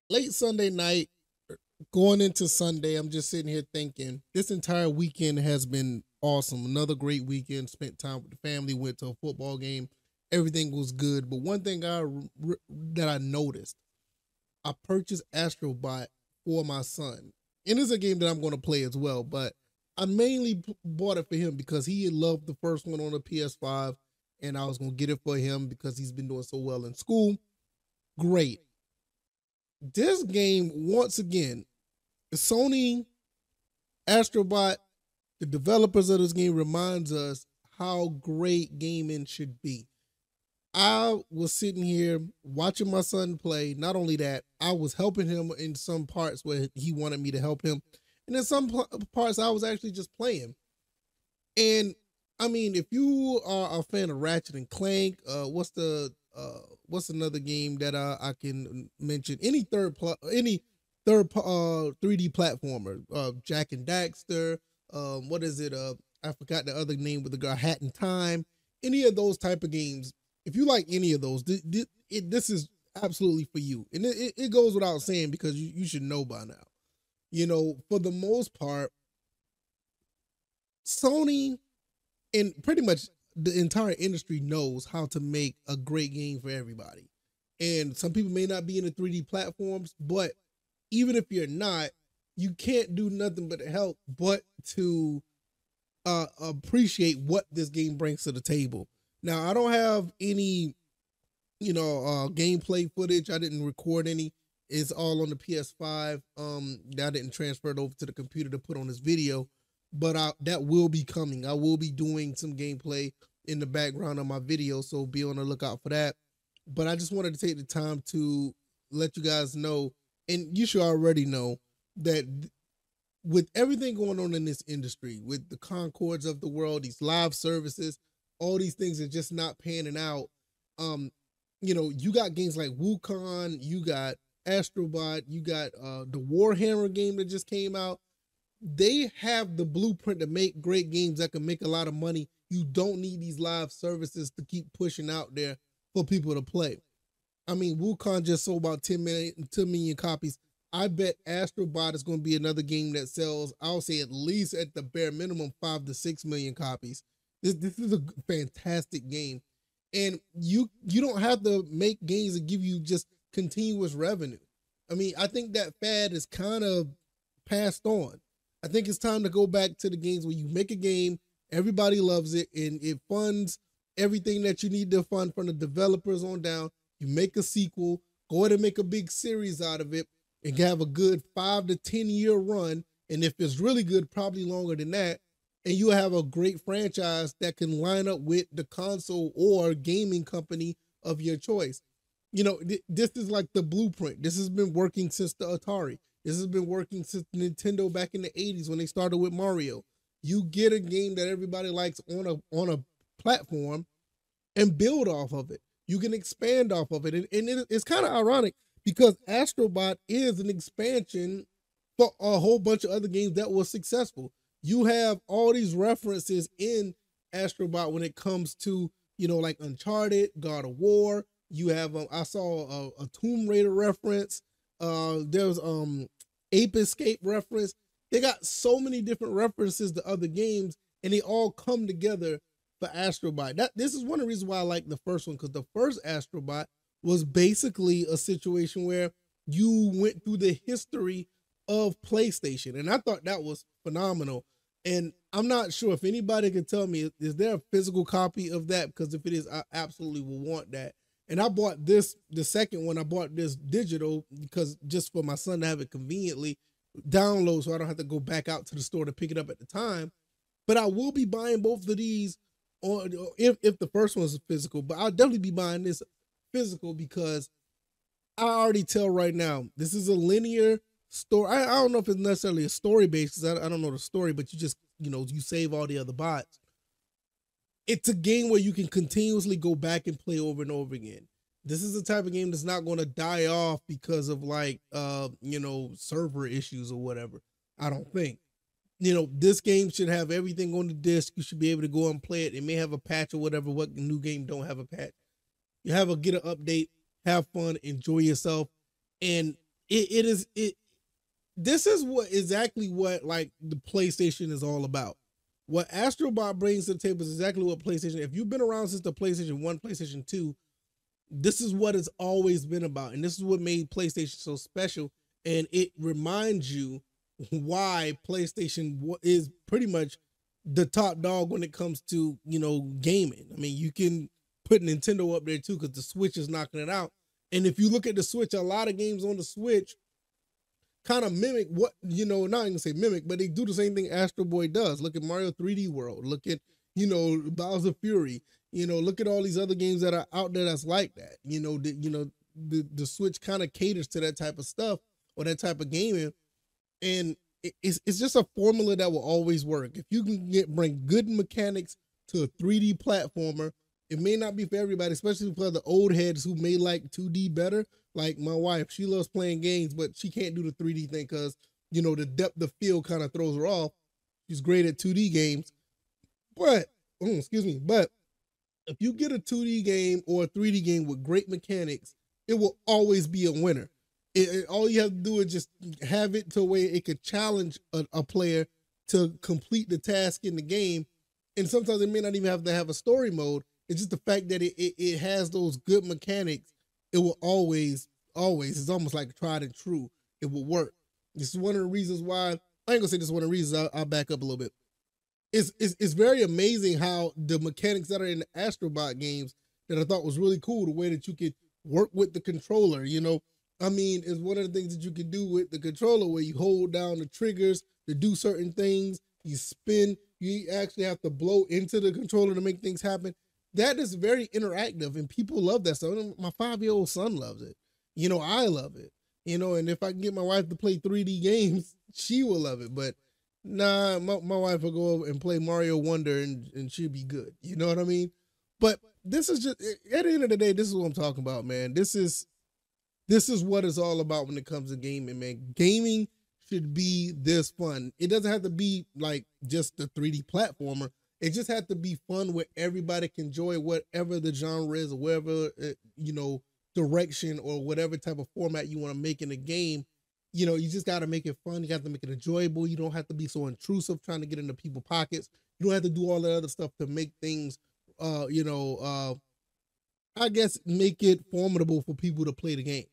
late Sunday night, going into Sunday, I'm just sitting here thinking this entire weekend has been awesome. Another great weekend, spent time with the family, went to a football game. Everything was good. But one thing that I noticed, I purchased Astro for my son. And it's a game that I'm going to play as well, but I mainly bought it for him because he had loved the first one on the PS5, and I was going to get it for him because he's been doing so well in school. Great. This game, once again, Sony Astrobot, the developers of this game, reminds us how great gaming should be. I was sitting here watching my son play. Not only that, I was helping him in some parts where he wanted me to help him. And in some parts, I was actually just playing. And I mean, if you are a fan of Ratchet and Clank, what's another game that I can mention? Any third 3D platformer, Jack and Daxter. What is it? I forgot the other name with the guy, Hat in Time. Any of those type of games. If you like any of those, this is absolutely for you. And it goes without saying because you should know by now. For the most part, Sony and pretty much the entire industry knows how to make a great game for everybody. And some people may not be in the 3D platforms, but even if you're not, you can't do nothing but help but to appreciate what this game brings to the table. Now, I don't have any, gameplay footage. I didn't record any. It's all on the PS5. I didn't transfer it over to the computer to put on this video, but that will be coming. I will be doing some gameplay in the background of my video, so be on the lookout for that. But I just wanted to take the time to let you guys know, and you should already know, that with everything going on in this industry, with the Concords of the world, these live services, all these things are just not panning out. You got games like Wukong, you got Astrobot, you got the Warhammer game that just came out. They have the blueprint to make great games that can make a lot of money. You don't need these live services to keep pushing out there for people to play. I mean, Wukong just sold about 10 million copies. I bet Astrobot is going to be another game that sells, I'll say at least at the bare minimum, 5 to 6 million copies. This is a fantastic game. And you don't have to make games that give you just continuous revenue. I mean, I think that fad is kind of passed on. I think it's time to go back to the games where you make a game, everybody loves it, and it funds everything that you need to fund from the developers on down. You make a sequel, go ahead and make a big series out of it, and have a good 5 to 10 year run. And if it's really good, probably longer than that. And you have a great franchise that can line up with the console or gaming company of your choice. This is like the blueprint. This has been working since the Atari. This has been working since Nintendo back in the 80s when they started with Mario. You get a game that everybody likes on a platform and build off of it. You can expand off of it. And it's kind of ironic because Astrobot is an expansion for a whole bunch of other games that was successful. You have all these references in Astrobot when it comes to, like Uncharted, God of War. You have, I saw a Tomb Raider reference. There's Ape Escape reference. They got so many different references to other games, and they all come together for Astrobot. This is one of the reasons why I like the first one, because the first Astrobot was basically a situation where you went through the history of PlayStation, and I thought that was phenomenal. And I'm not sure if anybody can tell me, is there a physical copy of that? Because if it is, I absolutely will want that. And I bought the second one, I bought this digital because just for my son to have it conveniently download so I don't have to go back out to the store to pick it up at the time. But I will be buying both of these if the first one is physical, but I'll definitely be buying this physical because I already tell right now, this is a linear story. I don't know if it's necessarily a story based because I don't know the story, but you just, you save all the other bots. It's a game where you can continuously go back and play over and over again. This is the type of game that's not going to die off because of server issues or whatever. I don't think. This game should have everything on the disc. You should be able to go and play it. It may have a patch or whatever. What new game don't have a patch? Get an update, have fun, enjoy yourself. And it is it. This is what exactly what like the PlayStation is all about. What Astrobot brings to the table is exactly what PlayStation. If you've been around since the PlayStation 1, PlayStation 2, this is what it's always been about. And this is what made PlayStation so special. And it reminds you why PlayStation is pretty much the top dog when it comes to, gaming. I mean, you can put Nintendo up there too, because the Switch is knocking it out. And if you look at the Switch, a lot of games on the Switch kind of mimic what, not even say mimic, but they do the same thing Astro Boy does. Look at Mario 3D World. Look at, Bowser Fury. Look at all these other games that are out there that's like that. The Switch kind of caters to that type of stuff or that type of gaming. And it's just a formula that will always work. If you can bring good mechanics to a 3D platformer, it may not be for everybody, especially for the old heads who may like 2D better. Like my wife, she loves playing games, but she can't do the 3D thing because, the depth of field kind of throws her off. She's great at 2D games. But, but if you get a 2D game or a 3D game with great mechanics, it will always be a winner. All you have to do is just have it to where it could challenge a player to complete the task in the game. And sometimes it may not even have to have a story mode. It's just the fact that it has those good mechanics. It will always, it's almost like tried and true. It will work. This is one of the reasons why, I ain't gonna say this is one of the reasons, I'll back up a little bit. It's very amazing how the mechanics that are in the Astrobot games that I thought was really cool, the way that you could work with the controller, I mean, it's one of the things that you can do with the controller where you hold down the triggers to do certain things, you spin, you actually have to blow into the controller to make things happen. That is very interactive and people love that stuff. My 5-year-old son loves it. I love it. And if I can get my wife to play 3D games, she will love it. But nah, my wife will go and play Mario Wonder and she'll be good. You know what I mean? But this is just, at the end of the day, this is what I'm talking about, man. This is what it's all about when it comes to gaming, man. Gaming should be this fun. It doesn't have to be like just the 3D platformer. It just has to be fun where everybody can enjoy whatever the genre is or whatever, direction or whatever type of format you want to make in the game. You just got to make it fun. You got to make it enjoyable. You don't have to be so intrusive trying to get into people's pockets. You don't have to do all that other stuff to make things, I guess, make it formidable for people to play the game.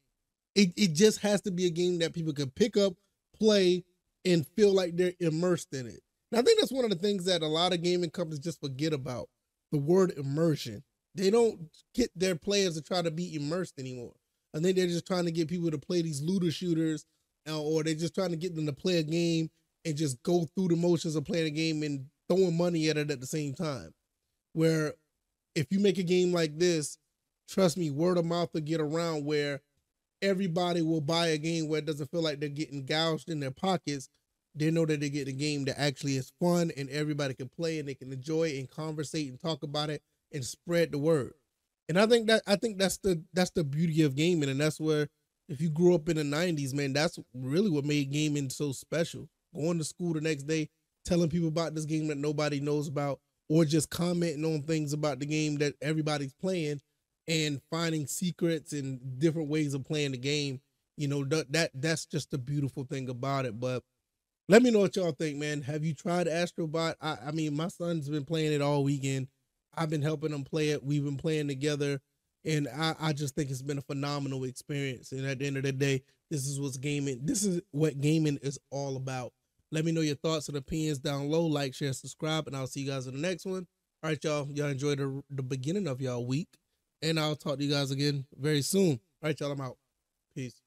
It just has to be a game that people can pick up, play, and feel like they're immersed in it. And I think that's one of the things that a lot of gaming companies just forget about, the word immersion. They don't get their players to try to be immersed anymore. I think they're just trying to get people to play these looter shooters, or they're just trying to get them to play a game and just go through the motions of playing a game and throwing money at it at the same time. Where if you make a game like this, trust me, word of mouth will get around where everybody will buy a game where it doesn't feel like they're getting gouged in their pockets. They know that they get a game that actually is fun and everybody can play and they can enjoy it and conversate and talk about it and spread the word. And I think that's the beauty of gaming. And that's where, if you grew up in the 90s, man, that's really what made gaming so special. Going to school the next day, telling people about this game that nobody knows about, or just commenting on things about the game that everybody's playing and finding secrets and different ways of playing the game. That's just the beautiful thing about it. But let me know what y'all think, man. Have you tried Astrobot? I mean, my son's been playing it all weekend. I've been helping him play it. We've been playing together. And I just think it's been a phenomenal experience. And at the end of the day, this is what gaming is all about. Let me know your thoughts and opinions down low. Like, share, subscribe, and I'll see you guys in the next one. All right, y'all. Y'all enjoy the beginning of y'all week. And I'll talk to you guys again very soon. All right, y'all. I'm out. Peace.